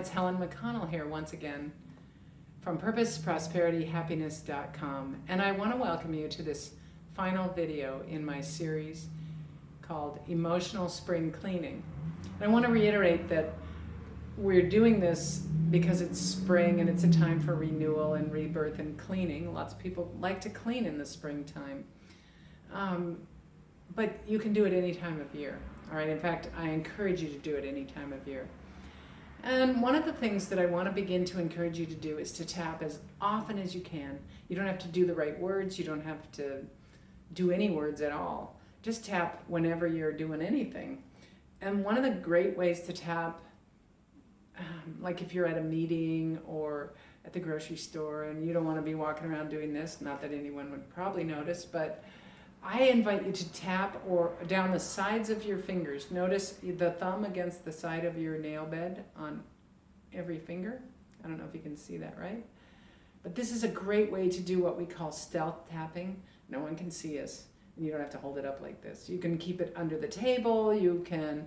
it's Helen McConnell here once again from PurposeProsperityHappiness.com, and I want to welcome you to this final video in my series called Emotional Spring Cleaning. And I want to reiterate that we're doing this because it's spring and it's a time for renewal and rebirth and cleaning. Lots of people like to clean in the springtime, but you can do it any time of year. All right. In fact, I encourage you to do it any time of year. And one of the things that I want to begin to encourage you to do is to tap as often as you can. You don't have to do the right words. You don't have to do any words at all. Just tap whenever you're doing anything. And one of the great ways to tap, like if you're at a meeting or at the grocery store and you don't want to be walking around doing this, not that anyone would probably notice, but I invite you to tap or down the sides of your fingers. Notice the thumb against the side of your nail bed on every finger. I don't know if you can see that, right? But this is a great way to do what we call stealth tapping. No one can see us, and you don't have to hold it up like this. You can keep it under the table. You can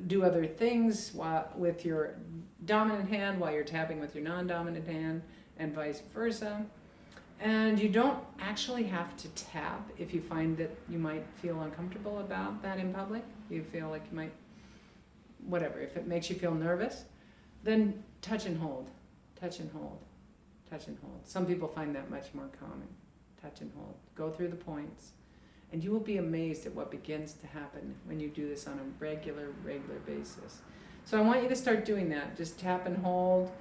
do other things with your dominant hand while you're tapping with your non-dominant hand, and vice versa. And you don't actually have to tap if you find that you might feel uncomfortable about that in public. You feel like you might, whatever, if it makes you feel nervous, then touch and hold, touch and hold, touch and hold. Some people find that much more calming. Touch and hold. Go through the points. And you will be amazed at what begins to happen when you do this on a regular basis. So I want you to start doing that. Just tap and hold,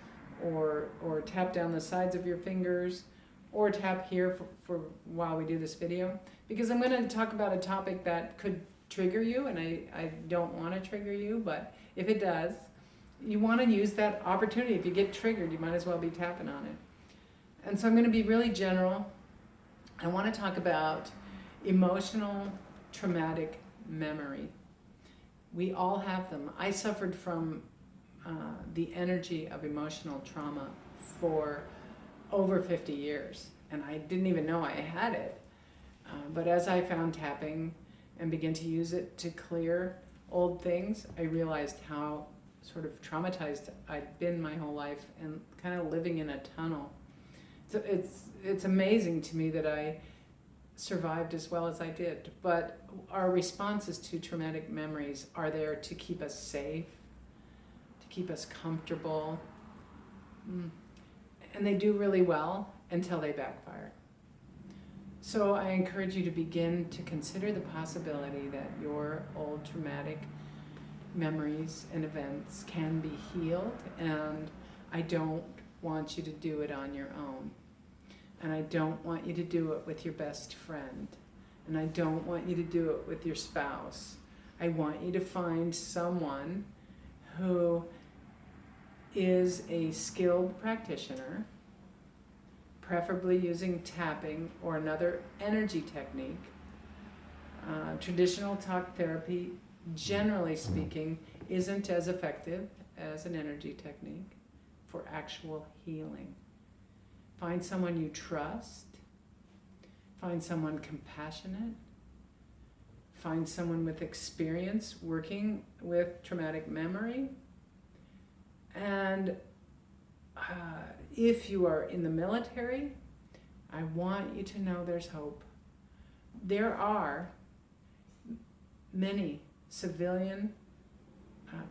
or tap down the sides of your fingers, or tap here for while we do this video, because I'm going to talk about a topic that could trigger you, and I don't want to trigger you, but if it does, you want to use that opportunity. If you get triggered, you might as well be tapping on it. And so I'm going to be really general. I want to talk about emotional traumatic memory. We all have them. I suffered from the energy of emotional trauma for over 50 years, and I didn't even know I had it. But as I found tapping and began to use it to clear old things, I realized how sort of traumatized I'd been my whole life and kind of living in a tunnel. So it's amazing to me that I survived as well as I did. But our responses to traumatic memories are there to keep us safe, to keep us comfortable. And they do really well until they backfire. So I encourage you to begin to consider the possibility that your old traumatic memories and events can be healed, and I don't want you to do it on your own. And I don't want you to do it with your best friend. And I don't want you to do it with your spouse. I want you to find someone who is a skilled practitioner, preferably using tapping or another energy technique. Traditional talk therapy, generally speaking, isn't as effective as an energy technique for actual healing. Find someone you trust. Find someone compassionate. Find someone with experience working with traumatic memory. And if you are in the military, I want you to know there's hope. There are many civilian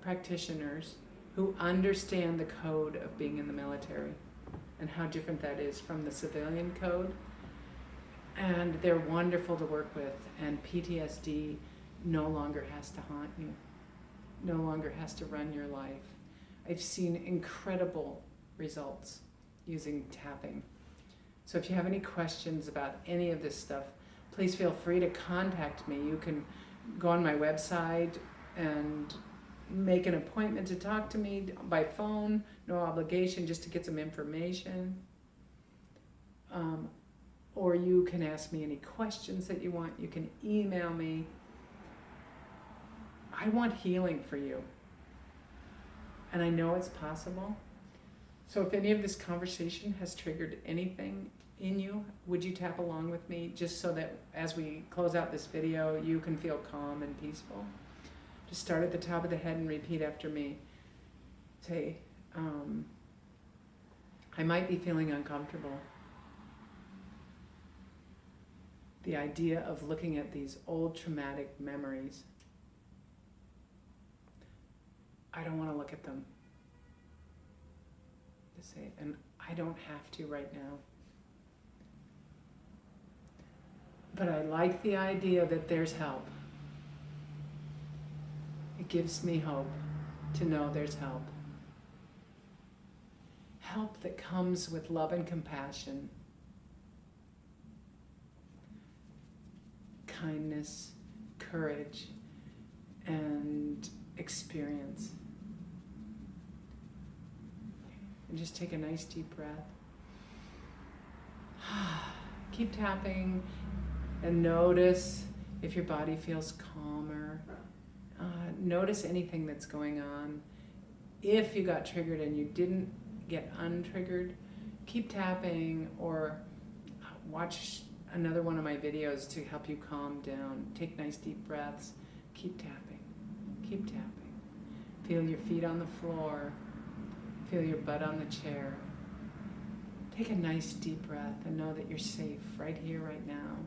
practitioners who understand the code of being in the military and how different that is from the civilian code. And they're wonderful to work with, and PTSD no longer has to haunt you, no longer has to run your life. I've seen incredible results using tapping. So if you have any questions about any of this stuff, please feel free to contact me. You can go on my website and make an appointment to talk to me by phone, no obligation, just to get some information. Or you can ask me any questions that you want. You can email me. I want healing for you. And I know it's possible. So if any of this conversation has triggered anything in you, would you tap along with me, just so that as we close out this video, you can feel calm and peaceful? Just start at the top of the head and repeat after me. say, I might be feeling uncomfortable. The idea of looking at these old traumatic memories, I don't want to look at them. To say, and I don't have to right now. But I like the idea that there's help. It gives me hope to know there's help. Help that comes with love and compassion, kindness, courage, and experience. And just take a nice deep breath. Keep tapping and notice if your body feels calmer. Notice anything that's going on. If you got triggered and you didn't get untriggered, keep tapping or watch another one of my videos to help you calm down. Take nice deep breaths. Keep tapping. Keep tapping. Feel your feet on the floor. Feel your butt on the chair. Take a nice deep breath and know that you're safe right here, right now,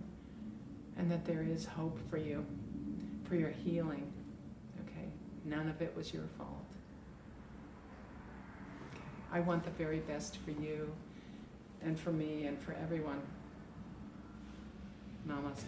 and that there is hope for you, for your healing. Okay? None of it was your fault. Okay. I want the very best for you and for me and for everyone. Namaste.